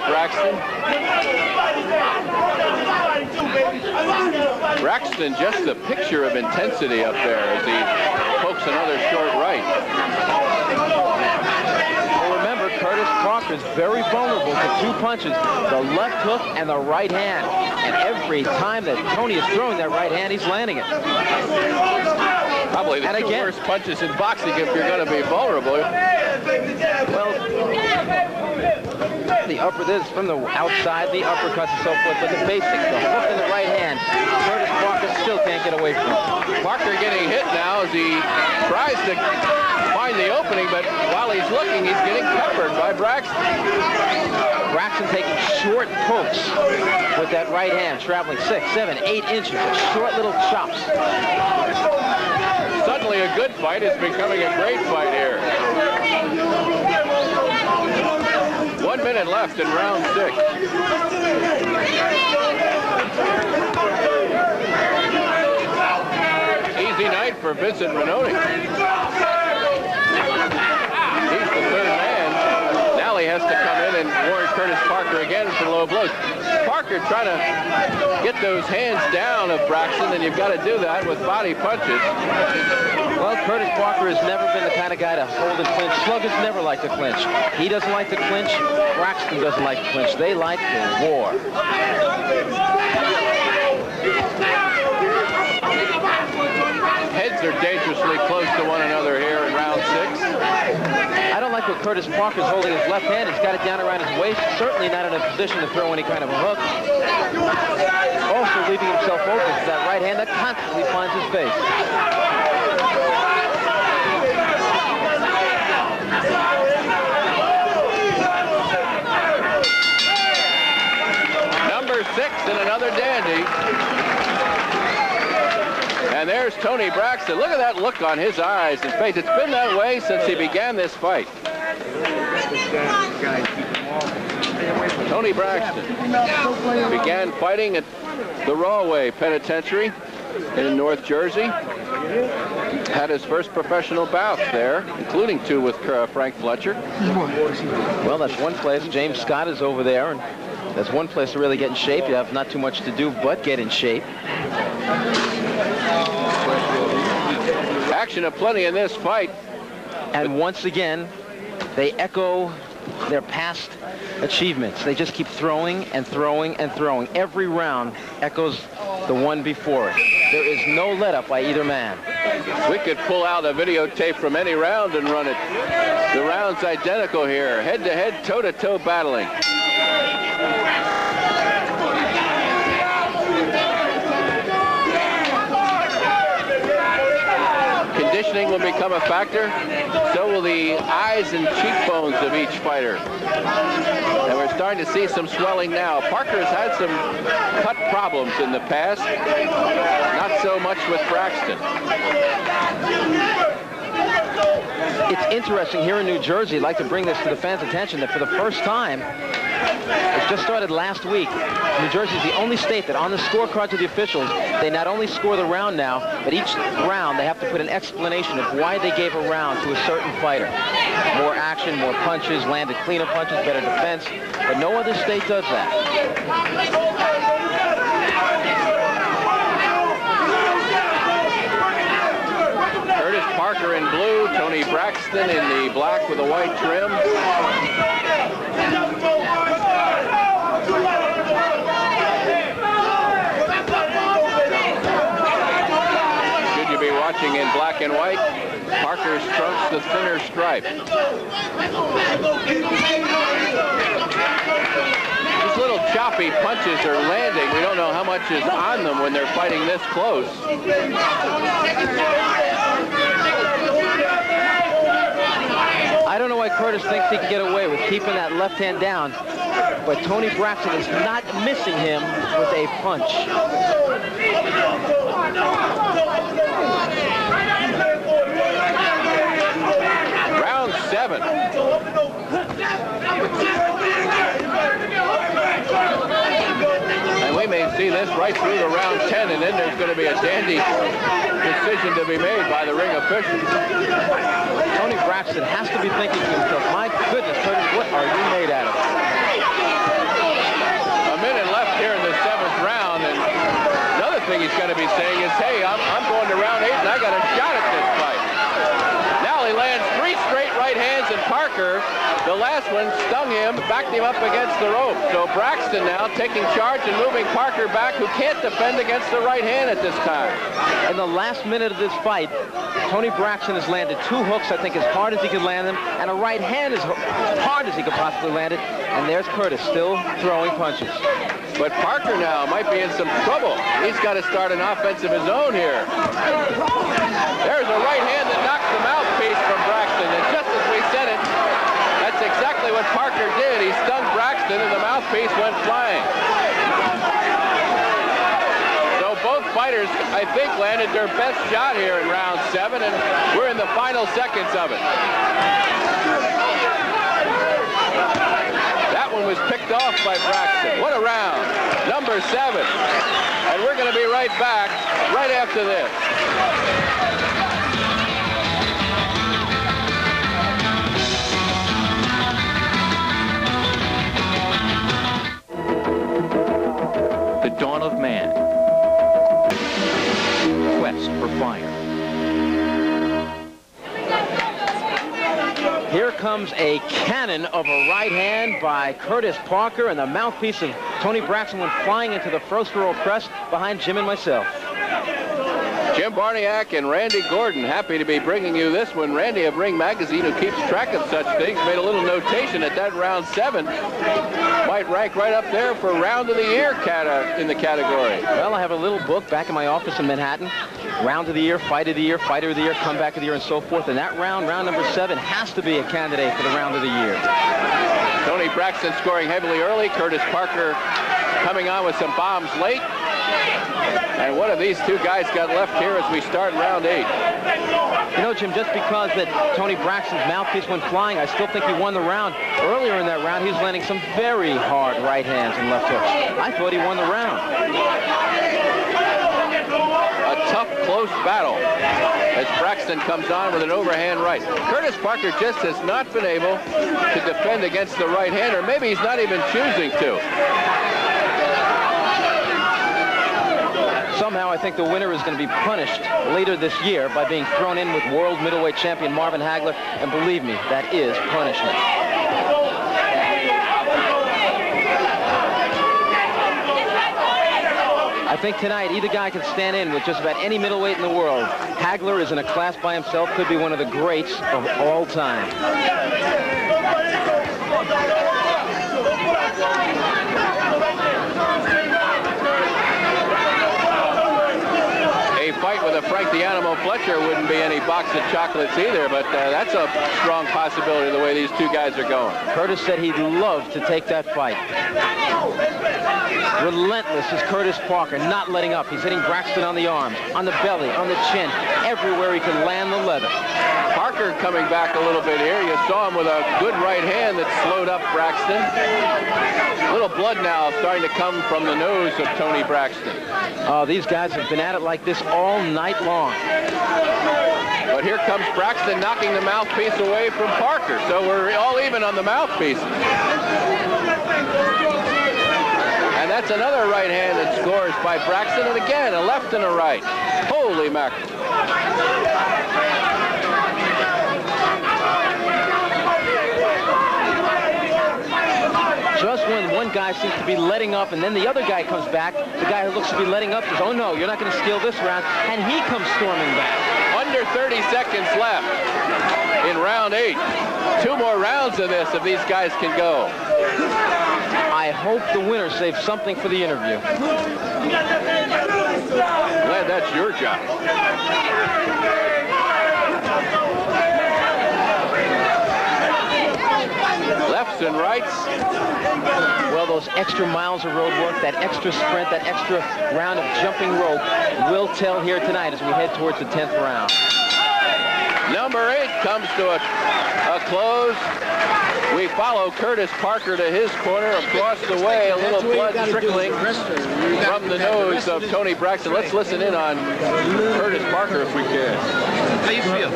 Braxton. Braxton just a picture of intensity up there as he pokes another short right. Well, remember, Curtis Parker is very vulnerable to two punches, the left hook and the right hand. And every time that Tony is throwing that right hand, he's landing it. Probably the two worst punches in boxing if you're going to be vulnerable. Well, the upper, this from the outside, the uppercuts and so forth, but the basics, the hook in the right hand, Curtis Parker still can't get away from it. Parker getting hit now as he tries to find the opening, but while he's looking, he's getting peppered by Braxton. Braxton taking short pokes with that right hand, traveling 6, 7, 8 inches of short little chops. Suddenly a good fight is becoming a great fight here. 1 minute left in round 6. Easy night for Vincent Renoni. He's the third man. Now he has to come in and warn Curtis Parker again for low blows. Parker trying to get those hands down of Braxton, and you've got to do that with body punches. Well, Curtis Parker has never been the kind of guy to hold and clinch. Sluggers never like to clinch. He doesn't like to clinch. Braxton doesn't like to clinch. They like the war. Heads are dangerously close to one another here in round 6. I don't like what Curtis Parker's holding his left hand. He's got it down around his waist. Certainly not in a position to throw any kind of a hook. Also leaving himself open to that right hand that constantly finds his face. Number 6 and another dandy. And there's Tony Braxton. Look at that look on his eyes and face. It's been that way since he began this fight. Tony Braxton began fighting at the Rawway Penitentiary in North Jersey. Had his first professional bouts there, including 2 with Frank Fletcher. Well, that's one place. James Scott is over there, and that's one place to really get in shape. You have not too much to do but get in shape. Action aplenty in this fight. And once again, they echo their past achievements. They just keep throwing and throwing and throwing. Every round echoes the one before it. There is no let-up by either man. We could pull out a videotape from any round and run it. The round's identical here. Head-to-head, toe-to-toe battling. Conditioning will become a factor. So will the eyes and cheekbones of each fighter. And we're starting to see some swelling now. Parker has had some cut problems in the past. Not so much with Braxton. It's interesting here in New Jersey. I'd like to bring this to the fans' attention that for the first time, it just started last week. New Jersey is the only state that on the scorecards of the officials, they not only score the round now, but each round they have to put an explanation of why they gave a round to a certain fighter. More action, more punches, landed cleaner punches, better defense, but no other state does that. Curtis Parker in blue, Tony Braxton in the black with a white trim. Should you be watching in black and white, Parker strokes the thinner stripe. These little choppy punches are landing. We don't know how much is on them when they're fighting this close. I don't know why Curtis thinks he can get away with keeping that left hand down, but Tony Braxton is not missing him with a punch. Round 7. And we may see this right through to round 10, and then there's going to be a dandy decision to be made by the ring officials. Tony Braxton has to be thinking to himself, my goodness, Curtis, what are you made out of? he's going to be saying is, hey, I'm going to round 8 and I got a shot at this fight. Now he lands 3 straight right hands, and Parker, the last one, stung him, backed him up against the rope. So Braxton now taking charge and moving Parker back, who can't defend against the right hand at this time. In the last minute of this fight, Tony Braxton has landed 2 hooks, I think, as hard as he could land them, and a right hand as hard as he could possibly land it. And there's Curtis still throwing punches. But Parker now might be in some trouble. He's got to start an offense of his own here. There's a right hand that knocks the mouthpiece from Braxton. And just as we said it, that's exactly what Parker did. He stung Braxton and the mouthpiece went flying. So both fighters, I think, landed their best shot here in round 7, and we're in the final seconds of it. That one was picked off by Braxton. What a round. Number 7. And we're going to be right back right after this. The dawn of man. Quest for fire. Here comes a cannon of a right hand by Curtis Parker, and the mouthpiece of Tony Braxton went flying into the first row press behind Jim and myself. Jim Barniak and Randy Gordon, happy to be bringing you this one. Randy of Ring Magazine, who keeps track of such things, made a little notation that that round 7 might rank right up there for round of the year in the category. Well, I have a little book back in my office in Manhattan. Round of the year, fight of the year, fighter of the year, comeback of the year, and so forth. And that round number 7, has to be a candidate for the round of the year. Tony Braxton scoring heavily early. Curtis Parker coming on with some bombs late. And what have these 2 guys got left here as we start round 8? You know, Jim, just because that Tony Braxton's mouthpiece went flying, I still think he won the round. Earlier in that round, he was landing some very hard right hands and left hooks. I thought he won the round. A tough, close battle as Braxton comes on with an overhand right. Curtis Parker just has not been able to defend against the right hand, or maybe he's not even choosing to. Somehow, I think the winner is going to be punished later this year by being thrown in with world middleweight champion Marvin Hagler, and believe me, that is punishment. I think tonight either guy can stand in with just about any middleweight in the world. Hagler is in a class by himself, could be one of the greats of all time. A fight with a Frank the Animal Fletcher wouldn't be any box of chocolates either, but that's a strong possibility the way these 2 guys are going. Curtis said he'd love to take that fight. Relentless is Curtis Parker, not letting up. He's hitting Braxton on the arms, on the belly, on the chin, everywhere he can land the leather. Parker coming back a little bit here. You saw him with a good right hand that slowed up Braxton. A little blood now starting to come from the nose of Tony Braxton. Oh, these guys have been at it like this all night long. But here comes Braxton knocking the mouthpiece away from Parker. So we're all even on the mouthpieces. And that's another right hand that scores by Braxton. And again, a left and a right. Holy mackerel. Just when one guy seems to be letting up and then the other guy comes back, the guy who looks to be letting up says, oh no, you're not going to steal this round, and he comes storming back. Under 30 seconds left in round 8. 2 more rounds of this if these guys can go. I hope the winner saves something for the interview. Glad that's your job. Lefts and rights. Well, those extra miles of road work, that extra sprint, that extra round of jumping rope will tell here tonight as we head towards the 10th round. Number 8 comes to a close. We follow Curtis Parker to his corner across the way. A little blood trickling from the nose of Tony Braxton. Let's listen in on Curtis Parker if we can. How you feel?